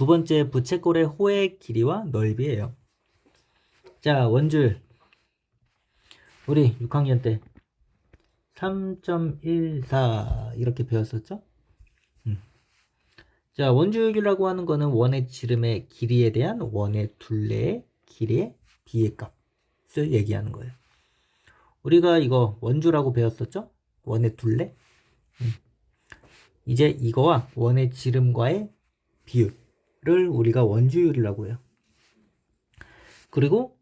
두 번째 부채꼴의 호의 길이와 넓이에요. 자, 원줄 우리 6학년 때 3.14 이렇게 배웠었죠? 자, 원줄기라고 하는 거는 원의 지름의 길이에 대한 원의 둘레의 길이의 비의 값을 얘기하는 거예요. 우리가 이거 원주라고 배웠었죠? 원의 둘레? 이제 이거와 원의 지름과의 비율을 우리가 원주율이라고 해요. 그리고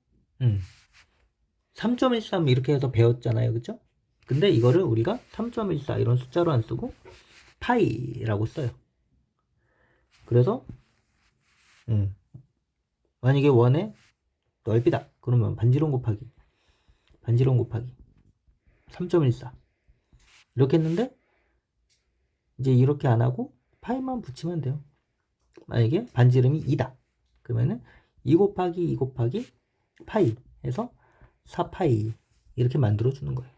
3.13 이렇게 해서 배웠잖아요. 그쵸? 근데 이거를 우리가 3.14 이런 숫자로 안 쓰고 파이라고 써요. 그래서 만약에 원의 넓이다. 그러면 반지름 곱하기 3.14 이렇게 했는데 이제 이렇게 안 하고 파이만 붙이면 돼요. 만약에 반지름이 2다. 그러면은 2 곱하기 2 곱하기 파이 해서 4파이 이렇게 만들어 주는 거예요.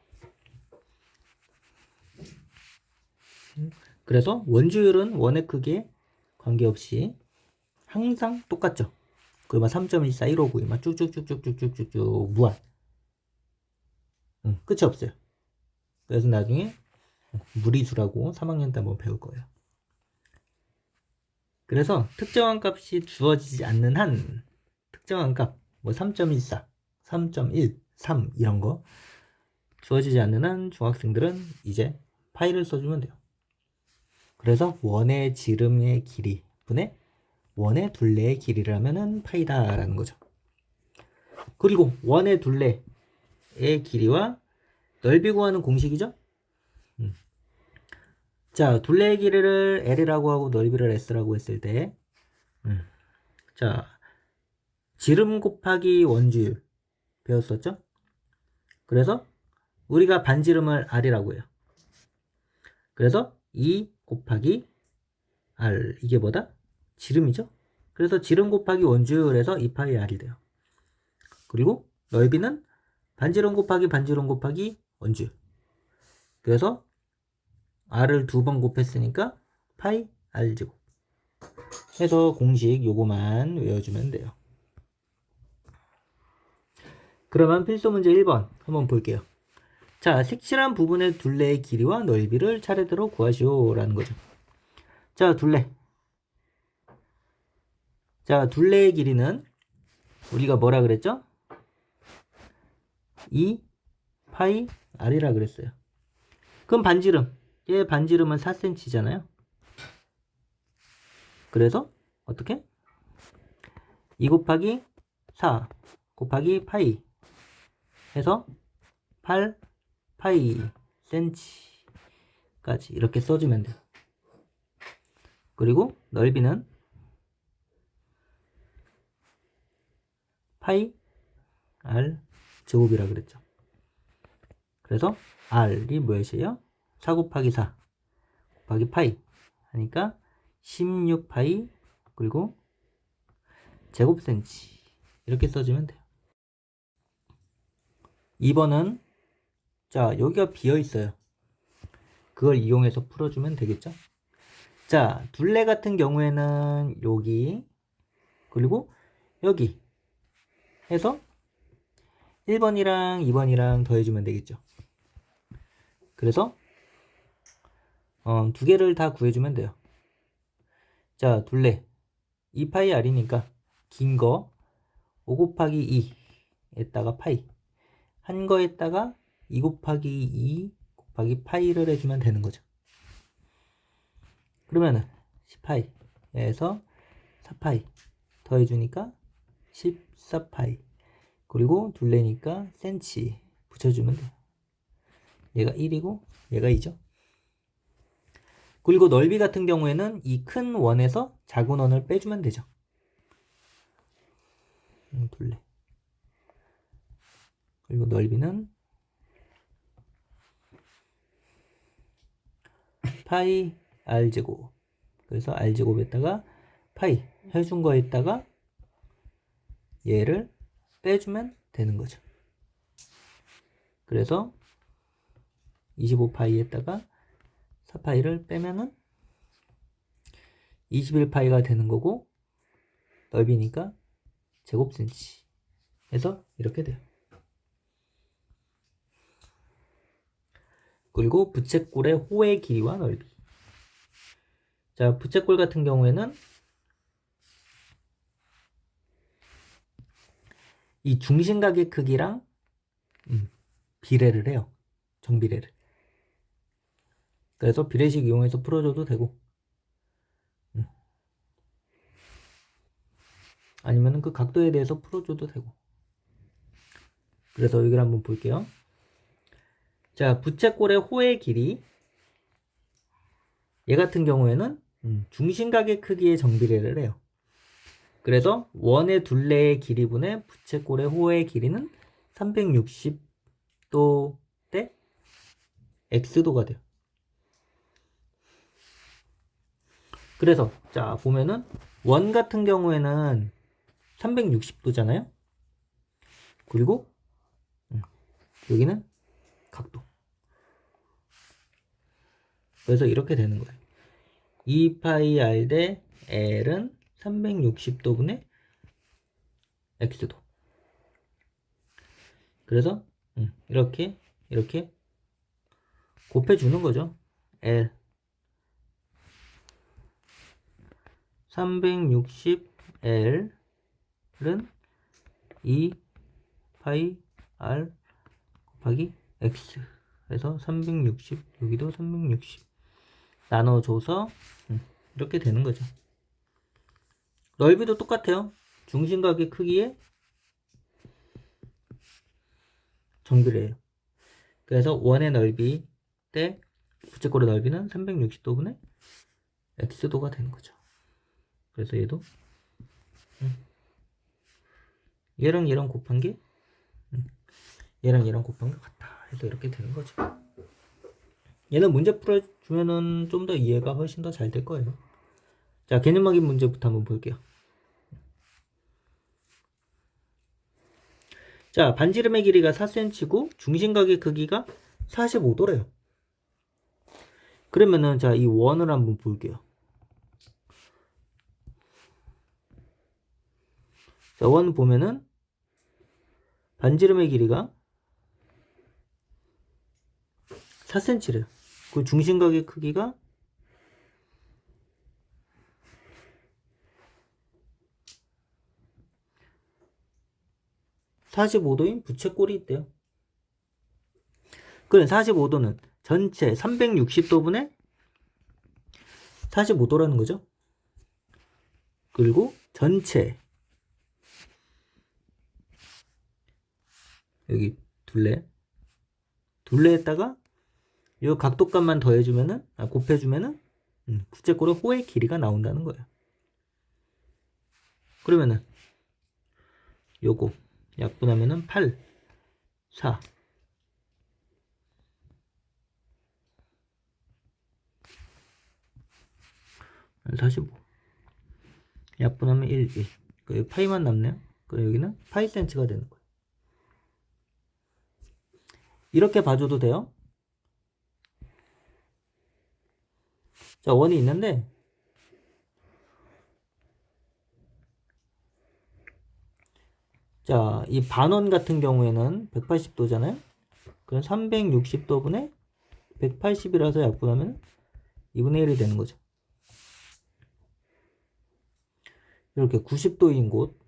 그래서 원주율은 원의 크기에 관계없이 항상 똑같죠. 그러면 3.14, 159, 막 쭉쭉쭉쭉쭉쭉쭉 무한. 끝이 없어요. 그래서 나중에 무리수라고 3학년 때 한번 배울 거예요. 그래서 특정한 값이 주어지지 않는 한 특정한 값, 뭐 3.14, 3.1, 3 이런 거 주어지지 않는 한 중학생들은 이제 파이를 써주면 돼요. 그래서 원의 지름의 길이 분의 원의 둘레의 길이를 하면은 파이다라는 거죠. 그리고 원의 둘레의 길이와 넓이 구하는 공식이죠. 자, 둘레의 길이를 L이라고 하고 넓이를 S라고 했을 때 자, 지름 곱하기 원주율 배웠었죠? 그래서 우리가 반지름을 R이라고 해요. 그래서 2 곱하기 R 이게 뭐다? 지름이죠? 그래서 지름 곱하기 원주율에서 2파이 R이 돼요. 그리고 넓이는 반지름 곱하기 원주율. 그래서 R을 2번 곱했으니까 파이 R제곱 해서 공식 요거만 외워주면 돼요. 그러면 필수 문제 1번 한번 볼게요. 자, 색칠한 부분의 둘레의 길이와 넓이를 차례대로 구하시오 라는 거죠. 자, 둘레. 자, 둘레의 길이는 우리가 뭐라 그랬죠? 2 파이 R이라 그랬어요. 그럼 반지름. 얘 반지름은 4cm잖아요. 그래서 어떻게? 2 곱하기 4 곱하기 파이 해서 8 파이 cm까지 이렇게 써주면 돼요. 그리고 넓이는 파이 R 제곱이라 그랬죠. 그래서 R이 무엇이에요? 4 곱하기 4 곱하기 파이 하니까 16파이 그리고 제곱 센치 이렇게 써주면 돼요. 2번은 자, 여기가 비어 있어요. 그걸 이용해서 풀어주면 되겠죠? 자, 둘레 같은 경우에는 여기 그리고 여기 해서 1번이랑 2번이랑 더해주면 되겠죠. 그래서 두 개를 다 구해주면 돼요. 자, 둘레 2파이 R이니까 긴 거 5 곱하기 2에다가 파이 한 거에다가 2 곱하기 2 곱하기 파이를 해주면 되는 거죠. 그러면은 10파이에서 4파이 더해주니까 14파이 그리고 둘레니까 센치 붙여주면 돼요. 얘가 1이고 얘가 2죠. 그리고 넓이 같은 경우에는 이 큰 원에서 작은 원을 빼주면 되죠. 둘레. 그리고 넓이는 파이 R제곱. 그래서 R제곱에다가 파이 해준 거에다가 얘를 빼주면 되는 거죠. 그래서 25파이에다가 4파이를 빼면은 21파이가 되는 거고 넓이니까 제곱센치 해서 이렇게 돼요. 그리고 부채꼴의 호의 길이와 넓이. 자, 부채꼴 같은 경우에는 이 중심각의 크기랑 비례를 해요. 정비례를. 그래서 비례식 이용해서 풀어줘도 되고 아니면 그 각도에 대해서 풀어줘도 되고. 그래서 여기를 한번 볼게요. 자, 부채꼴의 호의 길이, 얘 같은 경우에는 중심각의 크기의 정비례를 해요. 그래서 원의 둘레의 길이분의 부채꼴의 호의 길이는 360도 대 x도가 돼요. 그래서 자 보면은 원 같은 경우에는 360도잖아요. 그리고 여기는 각도. 그래서 이렇게 되는 거예요. 2파이 r 대 l은 360도분의 x도. 그래서 이렇게 곱해주는 거죠. l 360L은 2파이 R 곱하기 X 해서 360, 여기도 360 나눠줘서 이렇게 되는 거죠. 넓이도 똑같아요. 중심각의 크기에 정비례해요. 그래서 원의 넓이 대 부채꼴의 넓이는 360도분의 X도가 되는 거죠. 그래서 얘도 얘랑 얘랑 곱한 게 얘랑 얘랑 곱한 게 같다 해서 이렇게 되는 거죠. 얘는 문제 풀어주면은 좀 더 이해가 훨씬 더 잘 될 거예요. 자, 개념 확인 문제부터 한번 볼게요. 자, 반지름의 길이가 4cm고 중심각의 크기가 45도래요. 그러면은 자, 이 원을 한번 볼게요. 자, 원 보면은 반지름의 길이가 4cm래요. 그 중심각의 크기가 45도인 부채꼴이 있대요. 그럼 45도는 전체 360도분의 45도라는 거죠. 그리고 전체 여기 둘레에다가 이 각도값만 더해주면은 곱해주면은 부채꼴의 호의 길이가 나온다는 거예요. 그러면은 요거 약분하면은 8, 4 45 약분하면 1, 1 여기 파이만 남네요. 그럼 여기는 파이 센치가 되는 거예요. 이렇게 봐줘도 돼요. 자, 원이 있는데 자, 이 반원 같은 경우에는 180도잖아요. 그럼 360도분의 180이라서 약분하면 2분의 1이 되는 거죠. 이렇게 90도인 곳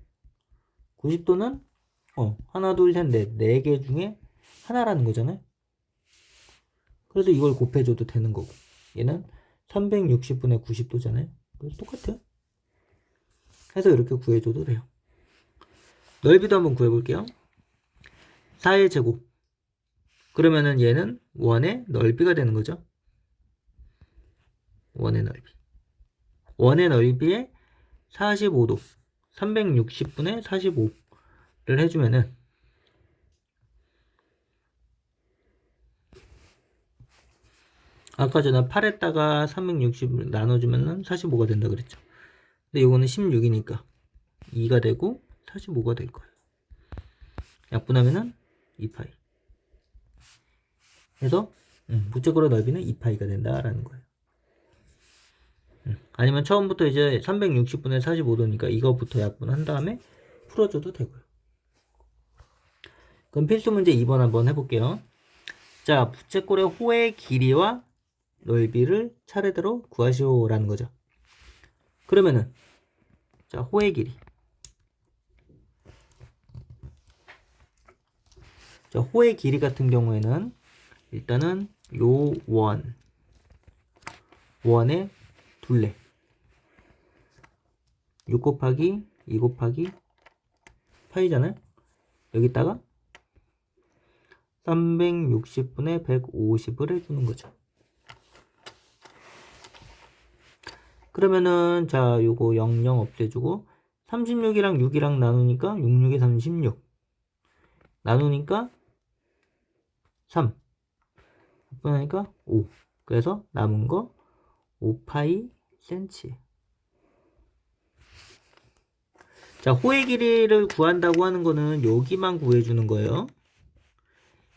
90도는 하나 둘 셋 넷 4개 중에 하나라는 거잖아요. 그래서 이걸 곱해줘도 되는 거고 얘는 360분의 90도잖아요. 그래서 똑같아요. 해서 이렇게 구해줘도 돼요. 넓이도 한번 구해볼게요. 4의 제곱 그러면은 얘는 원의 넓이가 되는 거죠. 원의 넓이에 45도 360분의 45를 해주면은 아까 전에 8에다가 360을 나눠주면은 45가 된다 그랬죠. 근데 이거는 16이니까 2가 되고 45가 될 거예요. 약분하면은 2파이 해서 부채꼴의 넓이는 2파이가 된다라는 거예요. 아니면 처음부터 이제 360분의 45도니까 이거부터 약분한 다음에 풀어줘도 되고요. 그럼 필수 문제 2번 한번 해볼게요. 자, 부채꼴의 호의 길이와 넓이를 차례대로 구하시오라는 거죠. 그러면은 자, 호의 길이. 자, 호의 길이 같은 경우에는 일단은 요 원의 둘레 6 곱하기 2 곱하기 파이잖아요. 여기다가 360분의 150을 해주는 거죠. 그러면은 자, 요거 00 없애주고 36이랑 6이랑 나누니까 66에 36 나누니까 3 합분하니까 5. 그래서 남은 거 5파이 센치. 자, 호의 길이를 구한다고 하는 거는 여기만 구해주는 거예요.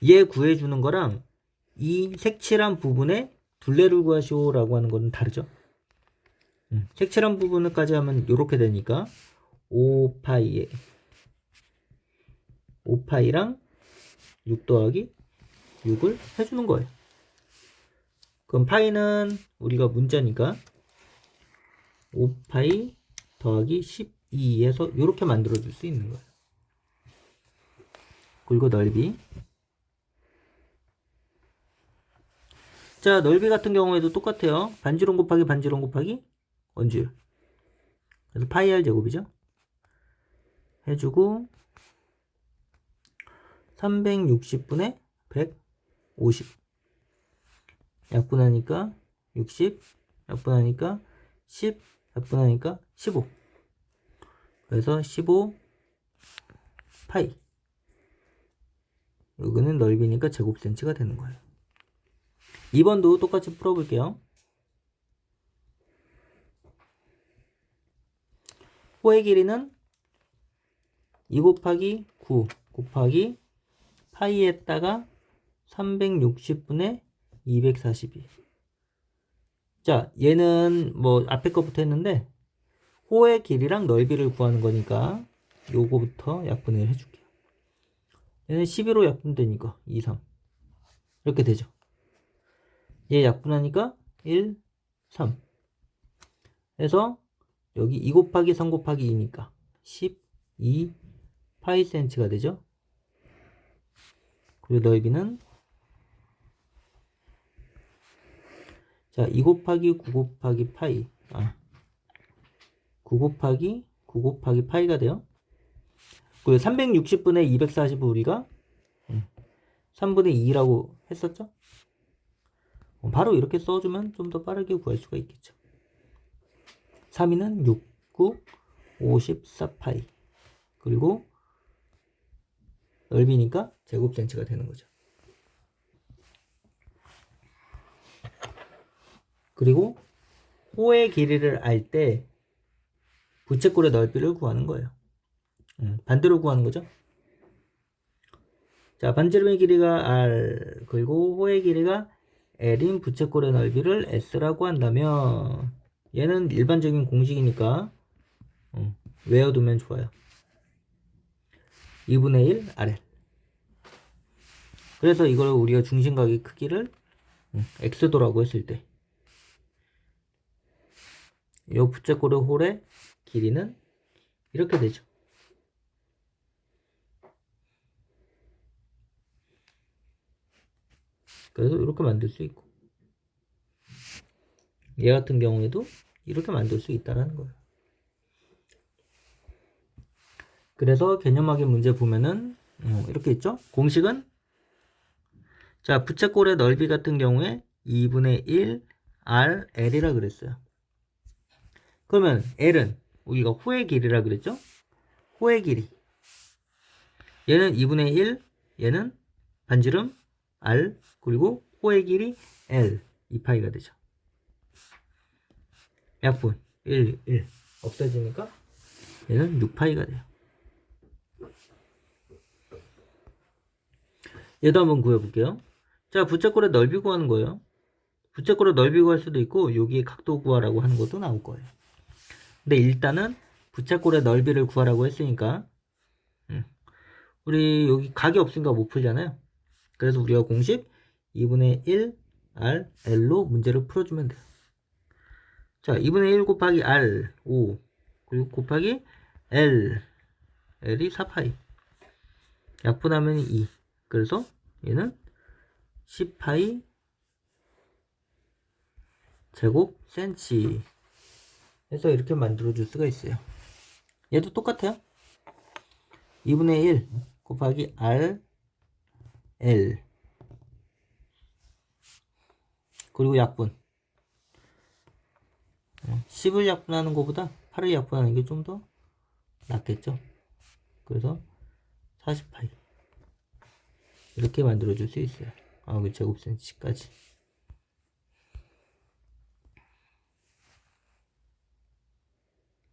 얘 구해주는 거랑 이 색칠한 부분에 둘레를 구하시오라고 하는 거는 다르죠. 색칠한 부분까지 하면 이렇게 되니까 5파이랑 6 더하기 6을 해주는 거예요. 그럼 파이는 우리가 문자니까 5파이 더하기 12에서 이렇게 만들어줄 수 있는 거예요. 그리고 넓이. 자, 넓이 같은 경우에도 똑같아요. 반지름 곱하기 반지름 곱하기 원주율. 그래서 파이 r 제곱이죠. 해주고 360분의 150 약분하니까 60 약분하니까 10 약분하니까 15. 그래서 15 파이. 여기는 넓이니까 제곱센치가 되는 거예요. 2번도 똑같이 풀어볼게요. 호의 길이는 2 곱하기 9 곱하기 파이에다가 360분의 242. 자, 얘는 뭐 앞에 거부터 했는데 호의 길이랑 넓이를 구하는 거니까 요거부터 약분을 해줄게요. 얘는 12로 약분되니까 2, 3 이렇게 되죠. 얘 약분하니까 1, 3 해서 여기 2 곱하기 3 곱하기 2니까 12 파이센치가 되죠. 그리고 넓이는 자, 2 곱하기 9 곱하기 파이 9 곱하기 파이가 돼요. 그리고 360분의 240을 우리가 3분의 2라고 했었죠. 바로 이렇게 써주면 좀 더 빠르게 구할 수가 있겠죠. 3위는 6, 9, 54파이. 그리고 넓이니까 제곱센치가 되는 거죠. 그리고 호의 길이를 알 때 부채꼴의 넓이를 구하는 거예요. 반대로 구하는 거죠. 자, 반지름의 길이가 r 그리고 호의 길이가 l인 부채꼴의 넓이를 s라고 한다면 얘는 일반적인 공식이니까 외워두면 좋아요. 2분의 1 RL. 그래서 이걸 우리가 중심각의 크기를 x도라고 했을 때 이 부채꼴의 홀의 길이는 이렇게 되죠. 그래서 이렇게 만들 수 있고 얘 같은 경우에도 이렇게 만들 수 있다는 거예요. 그래서 개념학의 문제 보면은 이렇게 있죠. 공식은 자, 부채꼴의 넓이 같은 경우에 2분의 1 RL이라 그랬어요. 그러면 L은 우리가 호의 길이라 그랬죠. 호의 길이 얘는 2분의 1 얘는 반지름 R 그리고 호의 길이 L 2파이가 되죠. 약분 1 없어지니까 얘는 6파이가 돼요. 얘도 한번 구해볼게요. 자, 부채꼴의 넓이 구하는 거예요. 부채꼴의 넓이 구할 수도 있고 여기에 각도 구하라고 하는 것도 나올 거예요. 근데 일단은 부채꼴의 넓이를 구하라고 했으니까 우리 여기 각이 없으니까 못 풀잖아요. 그래서 우리가 공식 2분의 1 R L로 문제를 풀어주면 돼요. 자, 2분의 1 곱하기 R 5 그리고 곱하기 L L이 4파이 약분하면 2 그래서 얘는 10파이 제곱 센치 해서 이렇게 만들어 줄 수가 있어요. 얘도 똑같아요. 2분의 1 곱하기 R L 그리고 약분 10을 약분하는 것보다 8을 약분하는 게 좀 더 낫겠죠. 그래서 40파이 이렇게 만들어 줄 수 있어요. 그 제곱센치까지.